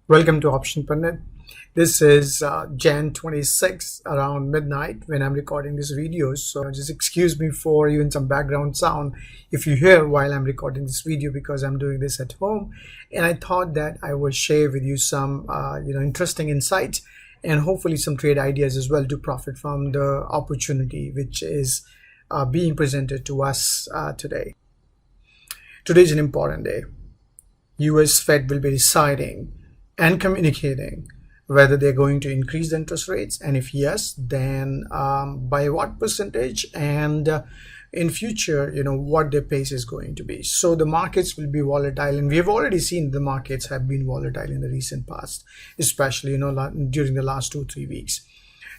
Welcome to Option Pundit. This is Jan 26 around midnight when I'm recording this video. So just excuse me for even some background sound if you hear while I'm recording this video, because I'm doing this at home. And I thought that I would share with you some interesting insights and hopefully some trade ideas as well to profit from the opportunity which is being presented to us today. Today is an important day. US Fed will be deciding and communicating whether they're going to increase the interest rates, and if yes, then by what percentage, and in future, what their pace is going to be. So the markets will be volatile, and we have already seen the markets have been volatile in the recent past, especially during the last 2-3 weeks.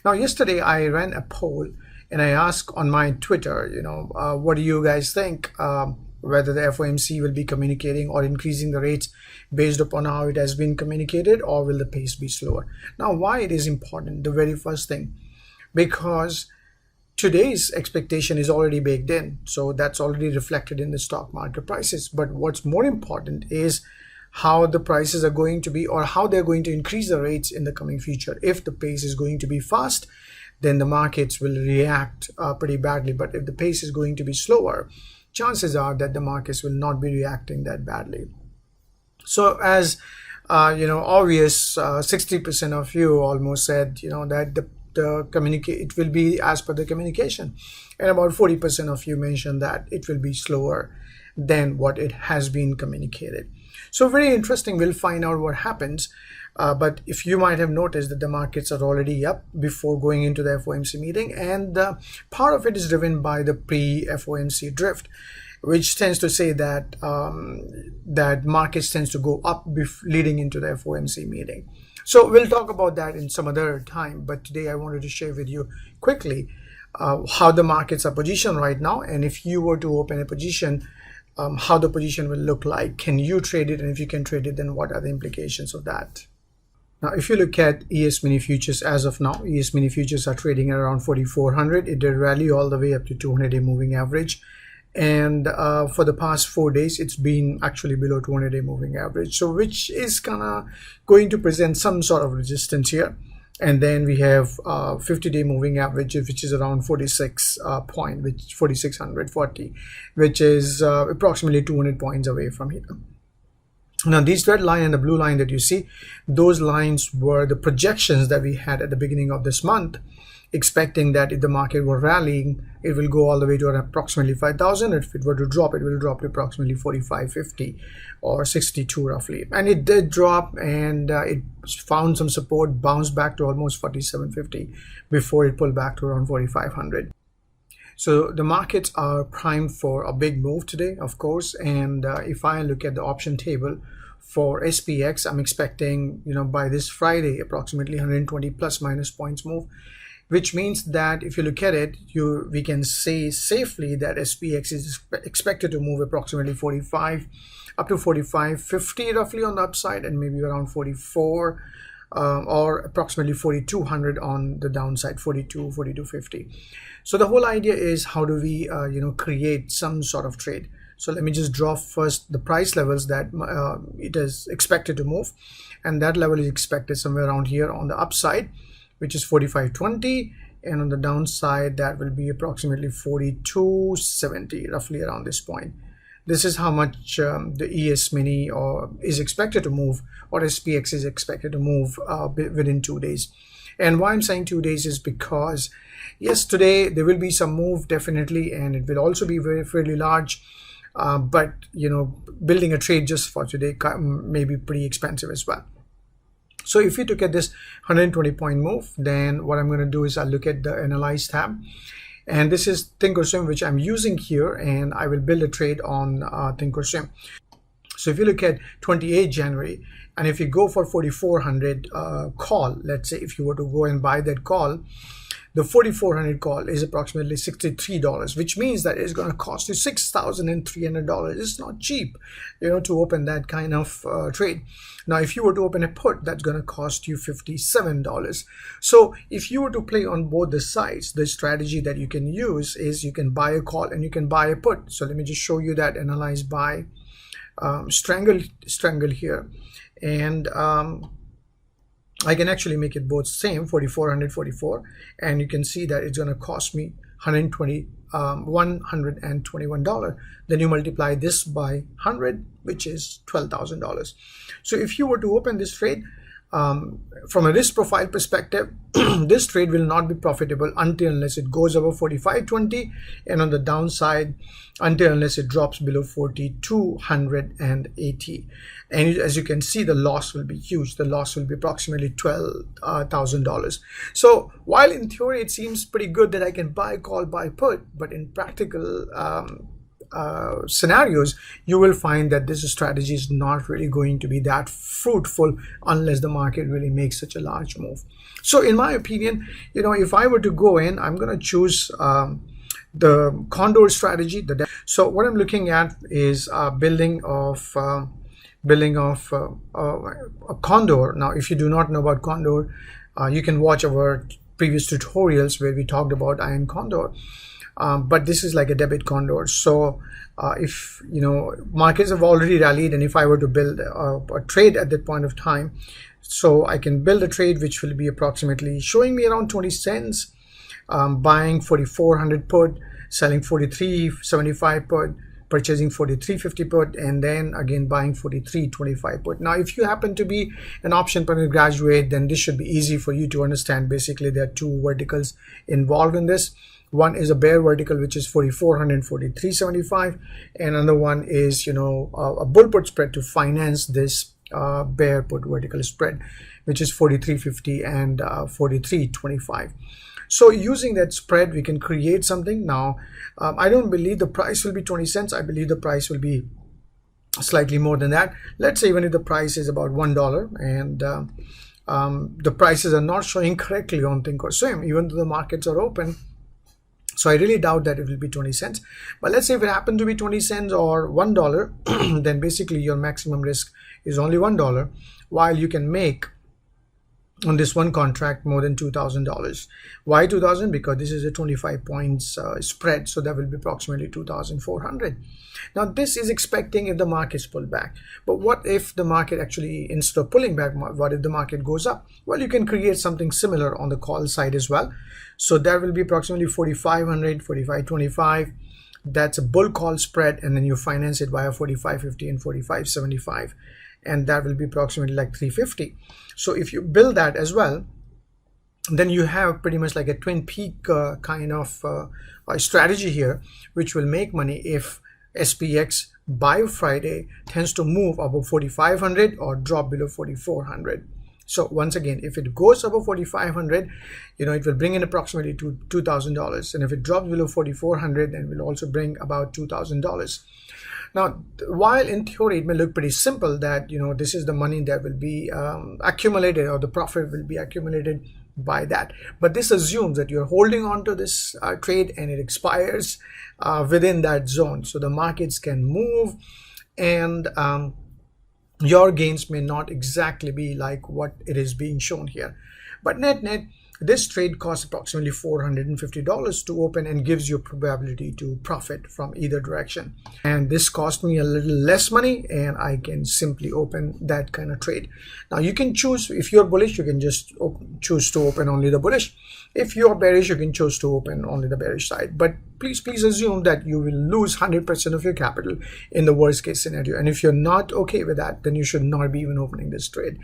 Now, yesterday I ran a poll and I asked on my Twitter, what do you guys think? Whether the FOMC will be communicating or increasing the rates based upon how it has been communicated, or will the pace be slower? Now, why it is important? The very first thing, because today's expectation is already baked in, so that's already reflected in the stock market prices. But what's more important is how the prices are going to be, or how they're going to increase the rates in the coming future. If the pace is going to be fast, then the markets will react pretty badly. But if the pace is going to be slower, chances are that the markets will not be reacting that badly. So as obvious, 60% of you almost said that it will be as per the communication, and about 40% of you mentioned that it will be slower than what it has been communicated. So very interesting. We'll find out what happens. But if you might have noticed that the markets are already up before going into the FOMC meeting, and part of it is driven by the pre-FOMC drift, which tends to say that that markets tends to go up leading into the FOMC meeting. So we'll talk about that in some other time. But today I wanted to share with you quickly how the markets are positioned right now, and if you were to open a position, how the position will look like. Can you trade it? And if you can trade it, then what are the implications of that? Now, if you look at ES mini futures as of now, ES mini futures are trading at around 4,400. It did rally all the way up to 200-day moving average. And for the past 4 days, it's been actually below 200-day moving average. So which is kind of going to present some sort of resistance here. And then we have 50-day moving average, which is around 4,640, which is approximately 200 points away from here. Now, this red line and the blue line that you see, those lines were the projections that we had at the beginning of this month, expecting that if the market were rallying, it will go all the way to approximately 5,000. If it were to drop, it will drop to approximately 45.50 or 62 roughly. And it did drop, and it found some support, bounced back to almost 47.50 before it pulled back to around 4,500. So the markets are primed for a big move today, of course. And if I look at the option table for SPX, I'm expecting, by this Friday, approximately 120 plus minus points move, which means that if you look at it, we can say safely that SPX is expected to move approximately 45 up to 45.50 roughly on the upside, and maybe around 44 or approximately 4,200 on the downside, 42.50. So the whole idea is, how do we create some sort of trade? So let me just draw first the price levels that it is expected to move, and that level is expected somewhere around here on the upside, which is 45.20, and on the downside that will be approximately 42.70, roughly around this point. This is how much the ES mini is expected to move, or SPX is expected to move within 2 days. And why I'm saying 2 days is because, yes, today there will be some move definitely, and it will also be fairly large. But building a trade just for today may be pretty expensive as well. So if you look at this 120 point move, then what I'm going to do is I'll look at the Analyze tab. And this is Thinkorswim, which I'm using here, and I will build a trade on Thinkorswim. So if you look at 28 January, and if you go for 4,400 call, let's say if you were to go and buy that call, the 4,400 call is approximately $63, which means that it's going to cost you $6,300. It's not cheap, to open that kind of trade. Now, if you were to open a put, that's going to cost you $57. So if you were to play on both the sides, the strategy that you can use is you can buy a call and you can buy a put. So let me just show you that. Analyze, buy, strangle here. And I can actually make it both same, 4,444, and you can see that it's going to cost me $121. Then you multiply this by 100, which is $12,000. So if you were to open this trade, from a risk profile perspective, this trade will not be profitable until unless it goes above 45.20, and on the downside until unless it drops below 4,280. And as you can see, the loss will be huge. The loss will be approximately $12,000. So while in theory it seems pretty good that I can buy call, buy put, but in practical scenarios, you will find that this strategy is not really going to be that fruitful unless the market really makes such a large move. So in my opinion, if I were to go in, I'm going to choose the Condor strategy. So what I'm looking at is building of a Condor. Now, if you do not know about Condor, you can watch our previous tutorials where we talked about Iron Condor. But this is like a debit Condor. So if markets have already rallied, and if I were to build a trade at that point of time, so I can build a trade which will be approximately showing me around 20 cents, buying 4,400 put, selling 43.75 put, purchasing 43.50 put, and then again buying 43.25 put. Now, if you happen to be an option panel graduate, then this should be easy for you to understand. Basically, there are two verticals involved in this. One is a bear vertical, which is 4,400 and 43.75, and another one is a bull put spread to finance this bear put vertical spread, which is 43.50 and 43.25. So using that spread, we can create something. Now, I don't believe the price will be 20 cents. I believe the price will be slightly more than that. Let's say even if the price is about $1, and the prices are not showing correctly on Thinkorswim, even though the markets are open. So I really doubt that it will be 20 cents. But let's say if it happened to be 20 cents or $1, then basically your maximum risk is only $1, while you can make on this one contract more than $2,000. Why 2,000? Because this is a 25 points spread, so that will be approximately 2,400. Now this is expecting if the markets pull back. But what if the market actually, instead of pulling back, what if the market goes up? Well, you can create something similar on the call side as well. So that will be approximately 4,500, 45.25. That's a bull call spread, and then you finance it via 45.50 and 45.75. And that will be approximately like 350. So if you build that as well, then you have pretty much like a twin peak kind of strategy here, which will make money if SPX by Friday tends to move above 4,500 or drop below 4,400. So once again, if it goes above 4,500, it will bring in approximately $2,000, and if it drops below 4,400, then it will also bring about $2,000. Now, while in theory it may look pretty simple that this is the money that will be accumulated, or the profit will be accumulated by that, but this assumes that you're holding on to this trade and it expires within that zone, so the markets can move, and your gains may not exactly be like what it is being shown here. But net, this trade costs approximately $450 to open and gives you a probability to profit from either direction. And this cost me a little less money, and I can simply open that kind of trade. Now you can choose, if you're bullish, you can just choose to open only the bullish. If you're bearish, you can choose to open only the bearish side. But please assume that you will lose 100% of your capital in the worst case scenario. And if you're not okay with that, then you should not be even opening this trade.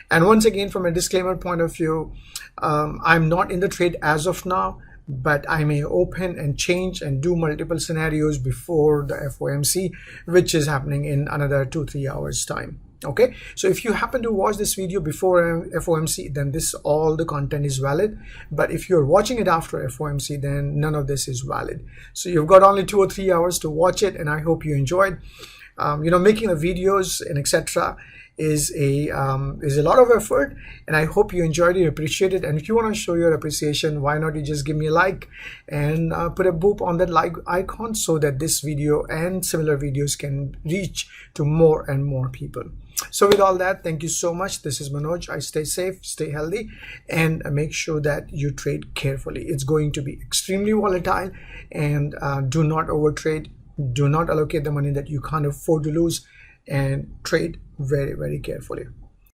And once again, from a disclaimer point of view, I'm not in the trade as of now, but I may open and change and do multiple scenarios before the FOMC, which is happening in another 2-3 hours time. Okay, so if you happen to watch this video before FOMC, then all the content is valid. But if you're watching it after FOMC, then none of this is valid. So you've got only 2 or 3 hours to watch it, and I hope you enjoyed. Making the videos and etc. is a lot of effort, and I hope you enjoyed it, appreciate it. And if you want to show your appreciation, why not you just give me a like and put a boop on that like icon, so that this video and similar videos can reach to more and more people. So with all that, thank you so much. This is Manoj. I stay safe, stay healthy, and make sure that you trade carefully. It's going to be extremely volatile, and do not overtrade. Do not allocate the money that you can't afford to lose, and trade very, very carefully.